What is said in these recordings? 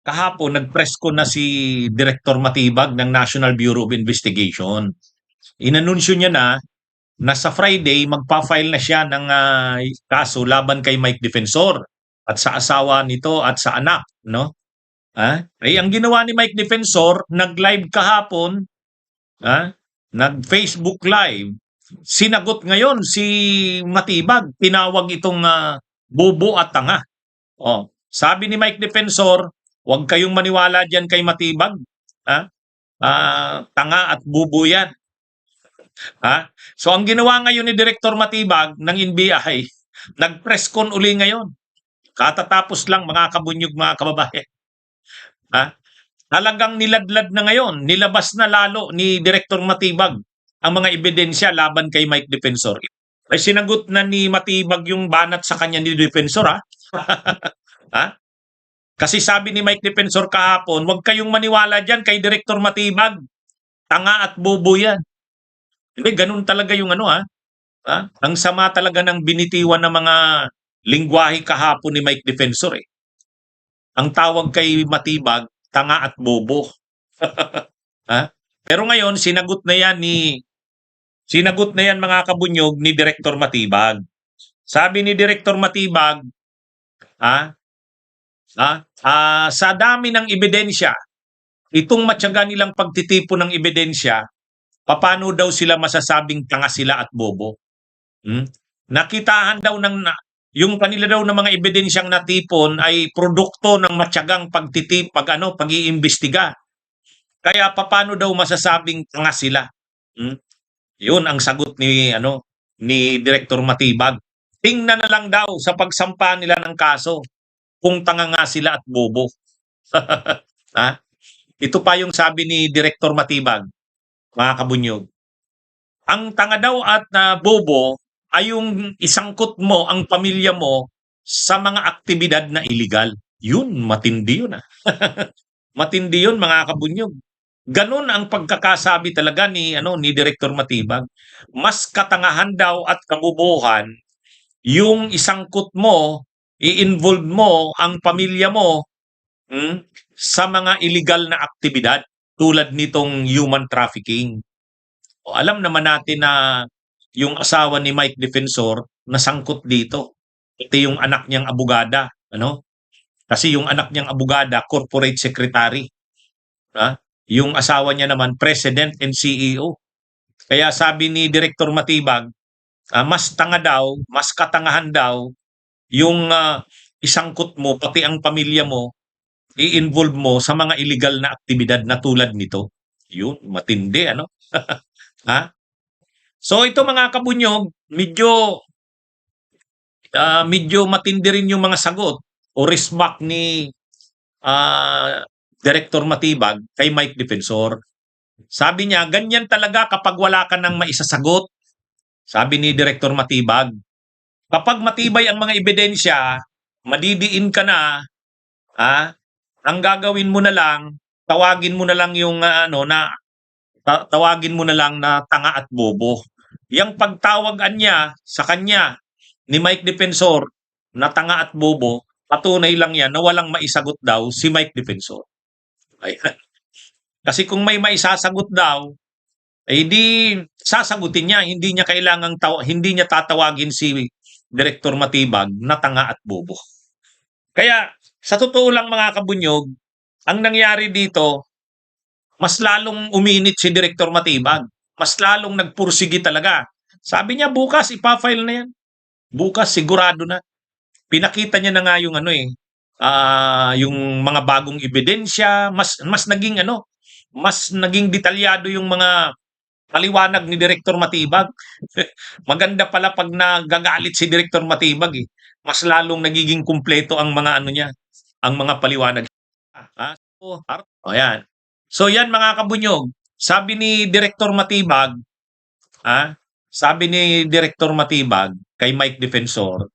kahapon nag-press ko na si Director Matibag ng National Bureau of Investigation. Inanunsyo niya na sa Friday magpa-file na siya ng kaso laban kay Mike Defensor at sa asawa nito at sa anak, no? Ay ang ginawa ni Mike Defensor, nag-live kahapon, nag-Facebook live. Sinagot ngayon si Matibag, tinawag itong bobo at tanga. Sabi ni Mike Defensor, huwag kayong maniwala diyan kay Matibag. Tanga at bobo yan. So ang ginawa ngayon ni Director Matibag ng NBI, nag-press con uli ngayon. Katatapos lang mga kabunyog, mga kababayan. Talagang niladlad na ngayon, nilabas na lalo ni Director Matibag ang mga ebidensya laban kay Mike Defensor. Ay sinagot na ni Matibag yung banat sa kanya ni Defensor, Kasi sabi ni Mike Defensor kahapon, huwag kayong maniwala dyan kay Director Matibag. Tanga at bobo yan. Ganun talaga yung ang sama talaga ng binitiwan ng mga lingwahe kahapon ni Mike Defensor. Ang tawag kay Matibag, tanga at bobo. Pero ngayon, sinagot na yan mga kabunyog ni Director Matibag. Sabi ni Director Matibag, sa dami ng ebidensya, itong matyaga nilang pagtitipo ng ebidensya, paano daw sila masasabing tanga sila at bobo? Nakitahan daw yung kanila daw ng mga ebidensyang natipon ay produkto ng matyagang pag-iimbestiga. Kaya paano daw masasabing tanga sila? Yun ang sagot ni Director Matibag. Tingnan na lang daw sa pagsampa nila ng kaso kung tanga nga sila at bobo. Ito pa yung sabi ni Director Matibag, mga kabunyog. Ang tanga daw at bobo ay yung isangkot mo ang pamilya mo sa mga aktibidad na illegal. Yun, matindi yun. Matindi yun, mga kabunyog. Ganun ang pagkakasabi talaga ni Director Matibag. Mas katangahan daw at kabubuhan yung isangkot mo, i-involve mo ang pamilya mo sa mga illegal na aktibidad tulad nitong human trafficking. Alam naman natin na yung asawa ni Mike Defensor nasangkot dito. Ito yung anak niyang abogada, Kasi yung anak niyang abogada, corporate secretary. Yung asawa niya naman, president and CEO. Kaya sabi ni Director Matibag, mas tanga daw, mas katangahan daw yung isangkot mo, pati ang pamilya mo, i-involve mo sa mga illegal na aktibidad na tulad nito. Yun, matindi, So ito mga kabunyog, medyo matindi rin yung mga sagot o resmack ni Director Matibag kay Mike Defensor. Sabi niya, ganyan talaga kapag wala ka nang maisasagot. Sabi ni Director Matibag, kapag matibay ang mga ebidensya, madidiin ka na, ang gagawin mo na lang, tawagin mo na lang yung tawagin mo na lang na tanga at bobo. Yang pagtawagan niya sa kanya ni Mike Defensor na tanga at bobo, patunay lang yan na walang maisagot daw si Mike Defensor. Ayan. Kasi kung may maisasagot daw, di sasagutin niya, hindi niya tatawagin si Director Matibag na tanga at bobo. Kaya sa totoo lang mga kabunyog, ang nangyari dito, mas lalong uminit si Director Matibag. Mas lalong nagpursigi talaga. Sabi niya bukas ipa-file na yan. Bukas sigurado na. Pinakita niya na nga yung yung mga bagong ebidensya, mas naging detalyado yung mga paliwanag ni Director Matibag. Maganda pala pag nagagalit si Director Matibag Mas lalong nagiging kumpleto ang mga niya, ang mga paliwanag. Ayan. So yan mga kabunyog, sabi ni Director Matibag kay Mike Defensor,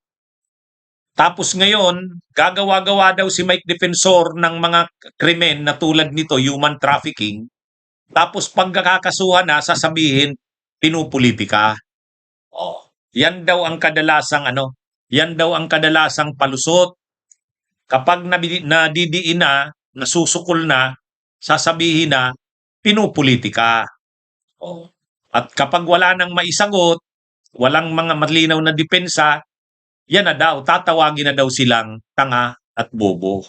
tapos ngayon, gagawa-gawa daw si Mike Defensor ng mga krimen na tulad nito, human trafficking. Tapos pagkakasuhan na, sasabihin, pinupolitika. Yan daw ang kadalasang palusot. Kapag nadidiin nasusukol na, sasabihin na pinupolitika. Oh. At kapag wala nang maisagot, walang mga malinaw na depensa, yan na daw, tatawagin na daw silang tanga at bobo.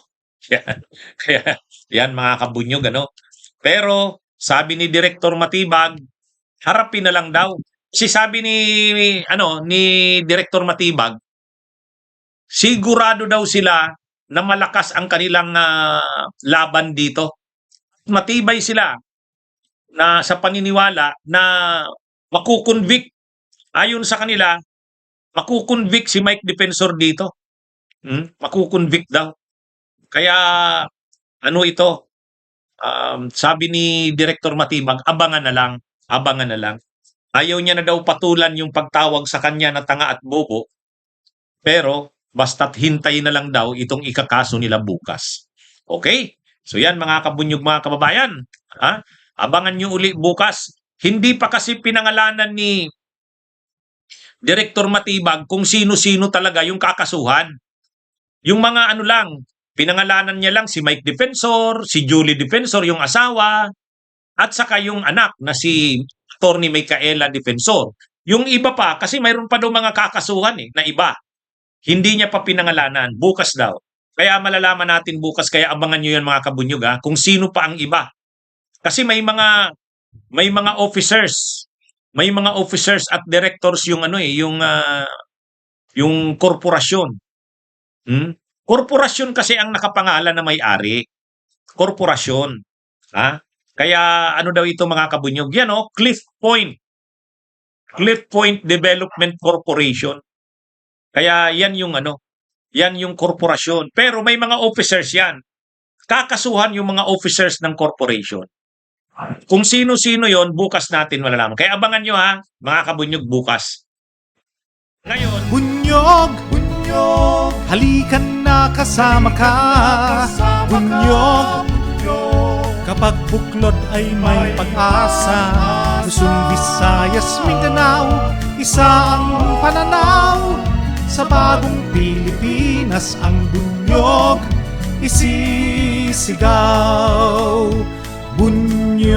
Yan. Kaya, yan mga kabunyog, ano? Pero, sabi ni Direktor Matibag, harapin na lang daw. Kasi sabi ni Direktor Matibag, sigurado daw sila na malakas ang kanilang laban dito. Matibay sila na sa paniniwala na makukonvict. Ayon sa kanila, makukonvict si Mike Defensor dito. Makukonvict daw. Kaya ano ito, sabi ni Direktor Matibag, abangan na lang, abangan na lang. Ayaw niya na daw patulan yung pagtawag sa kanya na tanga at bobo, pero basta't hintay na lang daw itong ikakaso nila bukas. Okay? So yan mga kabunyog, mga kababayan. Ha? Abangan nyo uli bukas. Hindi pa kasi pinangalanan ni Direktor Matibag kung sino-sino talaga yung kakasuhan. Yung mga ano lang, pinangalanan niya lang si Mike Defensor, si Julie Defensor, yung asawa, at saka yung anak na si Attorney Micaela Defensor. Yung iba pa, kasi mayroon pa daw mga kakasuhan na iba. Hindi niya pa pinangalanan. Bukas daw. Kaya malalaman natin bukas, kaya abangan nyo yan mga kabunyog, kung sino pa ang iba. Kasi may mga officers, may mga officers at directors yung yung korporasyon. Korporasyon kasi ang nakapangalan na may-ari. Korporasyon. Kaya ano daw ito mga kabunyog? Yan Cliff Point. Cliff Point Development Corporation. Kaya yan yung korporasyon. Pero may mga officers yan. Kakasuhan yung mga officers ng corporation. Kung sino-sino yon bukas natin malalaman. Kaya abangan nyo mga kabunyog bukas. Ngayon, Bunyog, bunyog, halikan na kasama ka. Bunyog, kapag buklod ay may pag-asa. Luzon, Visayas, Mindanao, isa ang pananaw. Sa bagong Pilipinas ang bunyog isisigaw. Bunyog.